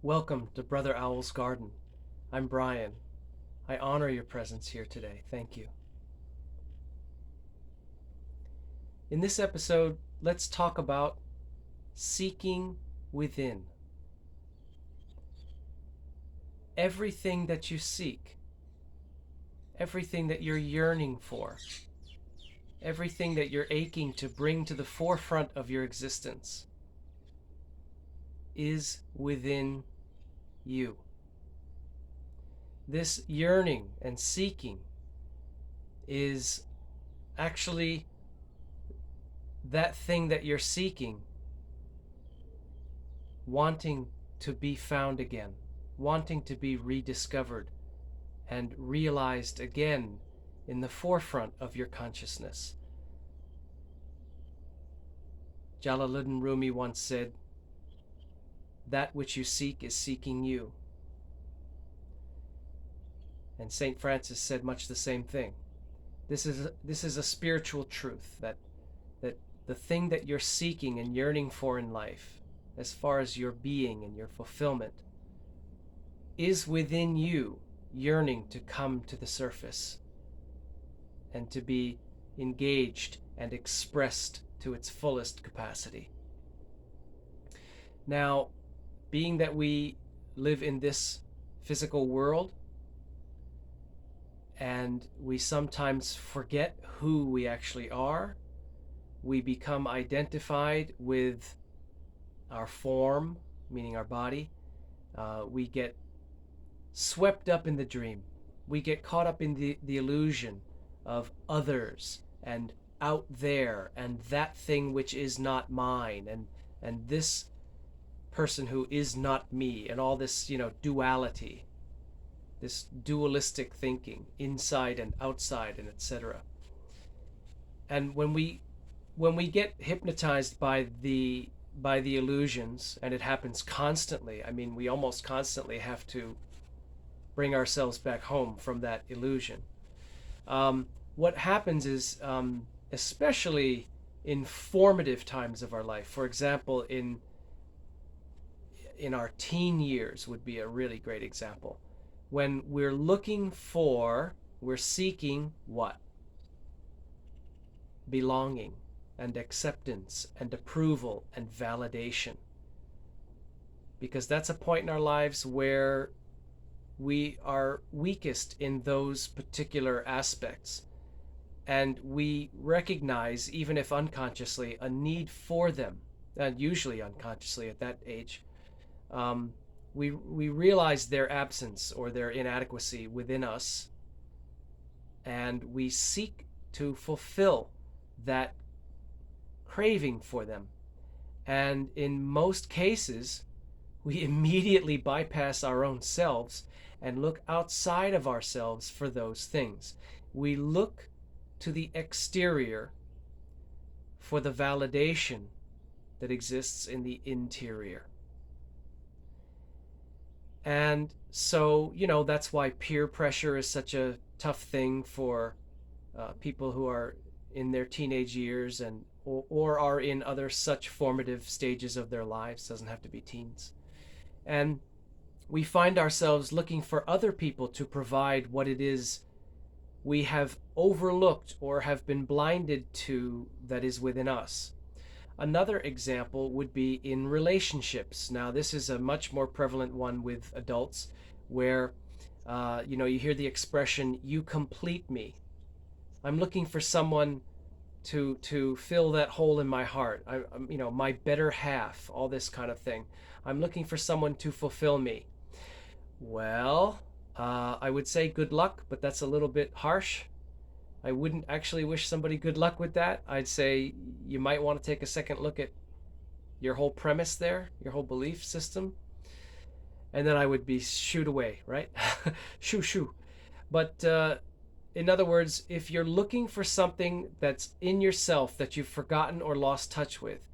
Welcome to Brother Owl's Garden. I'm Brian. I honor your presence here today. Thank you. In this episode, let's talk about seeking within. Everything that you seek, everything that you're yearning for, everything that you're aching to bring to the forefront of your existence is within you. This yearning and seeking is actually that thing that you're seeking, wanting to be found again, wanting to be rediscovered and realized again in the forefront of your consciousness. Jalaluddin Rumi once said, "That which you seek is seeking you." And St. Francis said much the same thing. This is a spiritual truth that the thing that you're seeking and yearning for in life, as far as your being and your fulfillment, is within you, yearning to come to the surface and to be engaged and expressed to its fullest capacity. Now, being that we live in this physical world and we sometimes forget who we actually are, we become identified with our form, meaning our body. We get swept up in the dream. We get caught up in the illusion of others and out there and that thing which is not mine and this person who is not me, and all this, duality, this dualistic thinking, inside and outside, and etc. And when we get hypnotized by the illusions, and it happens constantly. I mean, we almost constantly have to bring ourselves back home from that illusion. What happens is, especially in formative times of our life, for example, in our teen years would be a really great example, when we're seeking what? Belonging and acceptance and approval and validation. Because that's a point in our lives where we are weakest in those particular aspects. And we recognize, even if unconsciously, a need for them, and usually unconsciously at that age. We realize their absence or their inadequacy within us, and we seek to fulfill that craving for them. And in most cases, we immediately bypass our own selves and look outside of ourselves for those things. We look to the exterior for the validation that exists in the interior. And so, that's why peer pressure is such a tough thing for people who are in their teenage years or are in other such formative stages of their lives. Doesn't have to be teens. And we find ourselves looking for other people to provide what it is we have overlooked or have been blinded to that is within us. Another example would be in relationships. Now, this is a much more prevalent one with adults, where you hear the expression, "You complete me." I'm looking for someone to fill that hole in my heart. My better half, all this kind of thing. I'm looking for someone to fulfill me. Well, I would say good luck, but that's a little bit harsh. I wouldn't actually wish somebody good luck with that. I'd say you might want to take a second look at your whole premise there, your whole belief system. And then I would be shooed away, right? Shoo. But in other words, if you're looking for something that's in yourself that you've forgotten or lost touch with,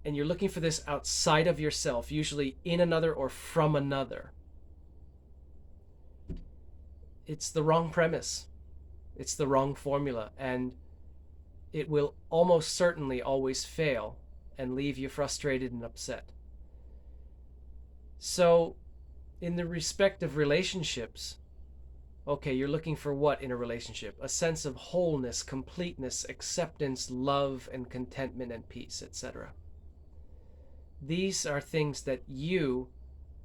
and you're looking for this outside of yourself, usually in another or from another, it's the wrong premise. It's the wrong formula, and it will almost certainly always fail and leave you frustrated and upset. So, in the respect of relationships, okay, you're looking for what in a relationship? A sense of wholeness, completeness, acceptance, love, and contentment and peace, etc. These are things that you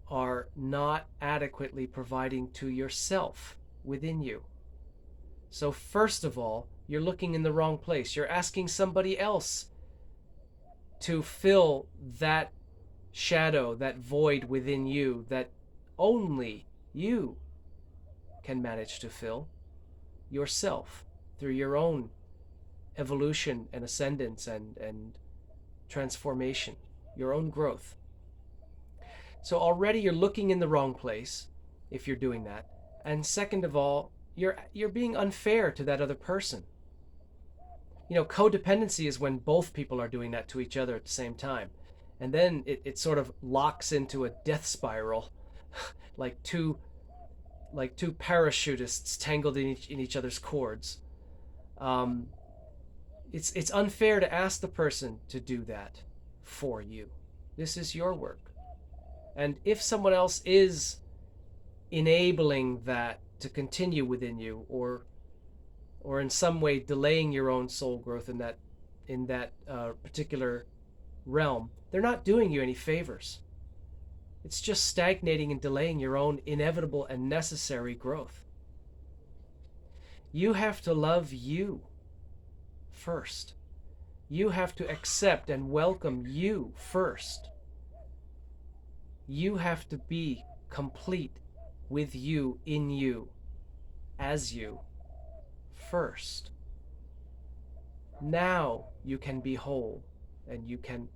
are not adequately providing to yourself within you. So, first of all, you're looking in the wrong place. You're asking somebody else to fill that shadow, that void within you that only you can manage to fill yourself through your own evolution and ascendance and transformation, your own growth. So already you're looking in the wrong place if you're doing that. And second of all, you're being unfair to that other person. Codependency is when both people are doing that to each other at the same time. And then it sort of locks into a death spiral, like two parachutists tangled in each other's cords. Um, it's unfair to ask the person to do that for you. This is your work. And if someone else is enabling that to continue within you, or in some way delaying your own soul growth in that particular realm, they're not doing you any favors. It's just stagnating and delaying your own inevitable and necessary growth. You have to love you first. You have to accept and welcome you first. You have to be complete with you, in you, as you first. Now you can be whole and you can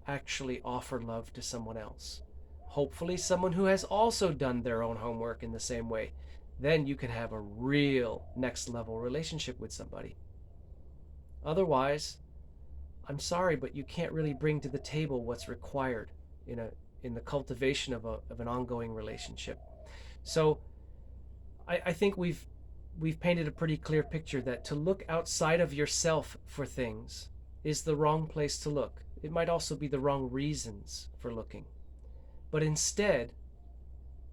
actually offer love to someone else. Hopefully, someone who has also done their own homework in the same way. Then you can have a real next level relationship with somebody. Otherwise, I'm sorry, but you can't really bring to the table what's required in the cultivation of an ongoing relationship. So I think we've painted a pretty clear picture that to look outside of yourself for things is the wrong place to look. It might also be the wrong reasons for looking. But instead,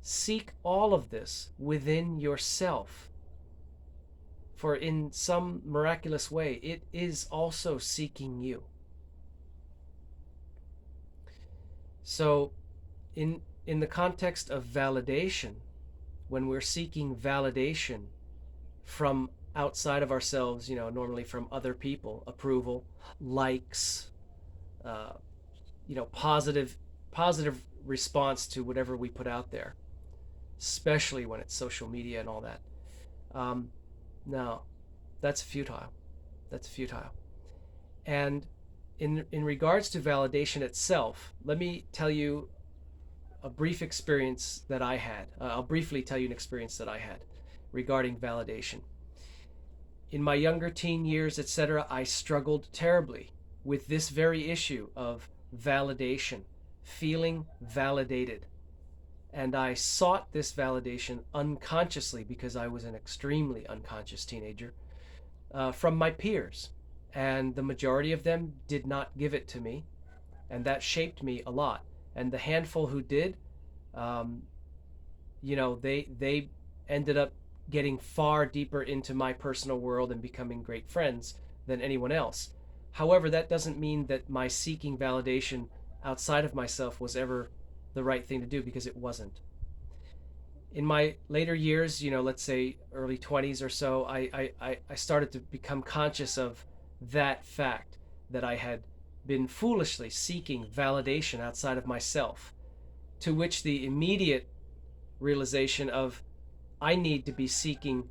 seek all of this within yourself. For in some miraculous way, it is also seeking you. So, in the context of validation, when we're seeking validation from outside of ourselves, normally from other people, approval, likes, uh, positive response to whatever we put out there, especially when it's social media and all that. No, that's futile. That's futile. And in regards to validation itself, let me tell you a brief experience that I had. I'll briefly tell you an experience that I had regarding validation. In my younger teen years, etc., I struggled terribly with this very issue of validation, feeling validated. And I sought this validation unconsciously because I was an extremely unconscious teenager from my peers. And the majority of them did not give it to me. And that shaped me a lot. And the handful who did, they ended up getting far deeper into my personal world and becoming great friends than anyone else. However, that doesn't mean that my seeking validation outside of myself was ever the right thing to do, because it wasn't. In my later years, let's say early 20s or so, I started to become conscious of that fact, that I had been foolishly seeking validation outside of myself, to which the immediate realization of I need to be seeking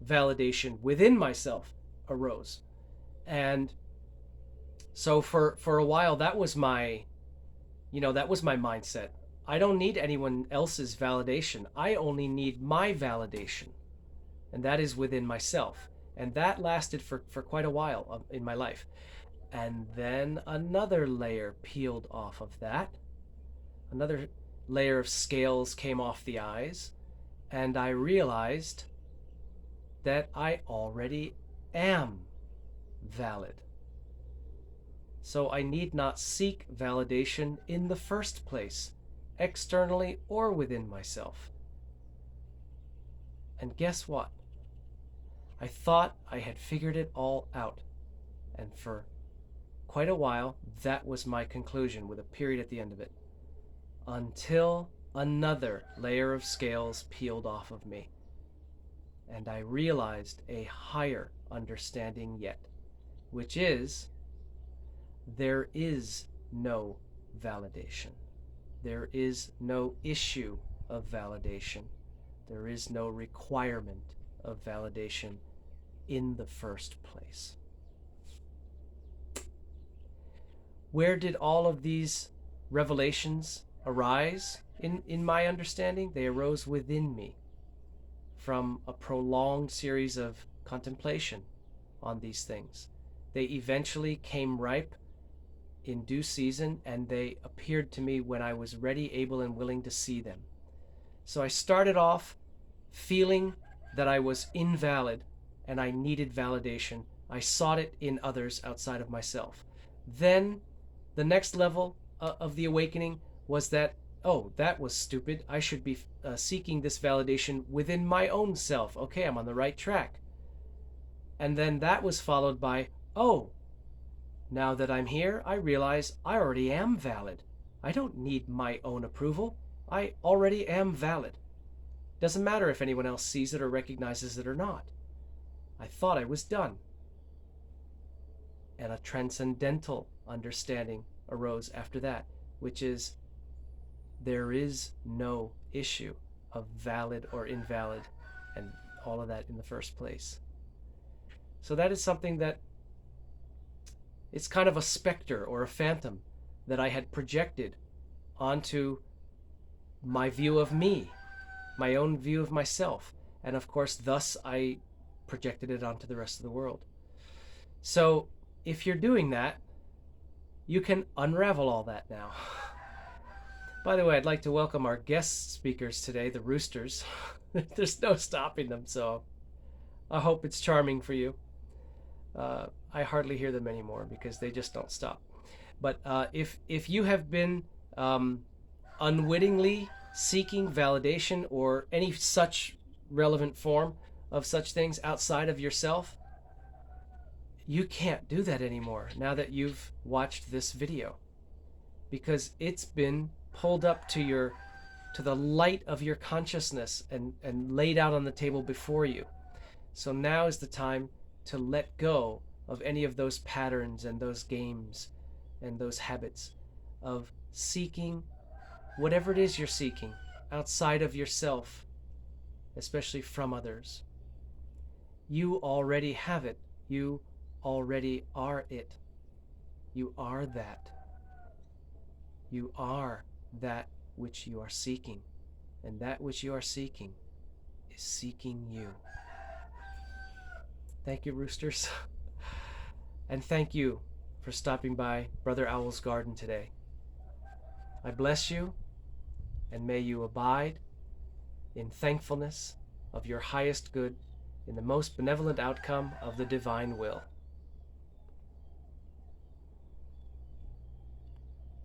validation within myself arose. And so for a while, that was my mindset. I don't need anyone else's validation. I only need my validation. And that is within myself. And that lasted for quite a while in my life. And then another layer peeled off of that. Another layer of scales came off the eyes. And I realized that I already am valid. So I need not seek validation in the first place, externally or within myself. And guess what? I thought I had figured it all out. And for quite a while, that was my conclusion with a period at the end of it. Until another layer of scales peeled off of me. And I realized a higher understanding yet, which is there is no validation. There is no issue of validation. There is no requirement of validation in the first place. Where did all of these revelations arise in my understanding? They arose within me from a prolonged series of contemplation on these things. They eventually came ripe in due season, and they appeared to me when I was ready, able, and willing to see them. So I started off feeling that I was invalid and I needed validation. I sought it in others outside of myself. Then the next level of the awakening was that, oh, that was stupid. I should be seeking this validation within my own self. Okay, I'm on the right track. And then that was followed by, oh, now that I'm here, I realize I already am valid. I don't need my own approval. I already am valid. Doesn't matter if anyone else sees it or recognizes it or not. I thought I was done. And a transcendental understanding arose after that, which is there is no issue of valid or invalid and all of that in the first place. So that is something that it's kind of a specter or a phantom that I had projected onto my view of me, my own view of myself. And of course, thus I projected it onto the rest of the world. So if you're doing that, you can unravel all that now. By the way, I'd like to welcome our guest speakers today, the Roosters. There's no stopping them, so I hope it's charming for you. I hardly hear them anymore because they just don't stop. But if you have been unwittingly seeking validation or any such relevant form of such things outside of yourself, you can't do that anymore now that you've watched this video, because it's been pulled up to the light of your consciousness and laid out on the table before you. So now is the time to let go of any of those patterns and those games and those habits of seeking whatever it is you're seeking outside of yourself, especially from others. You already have it. You already are it. You are that. You are that which you are seeking, and that which you are seeking is seeking you. Thank you, Roosters. And thank you for stopping by Brother Owl's Garden today. I bless you, and may you abide in thankfulness of your highest good, in the most benevolent outcome of the divine will.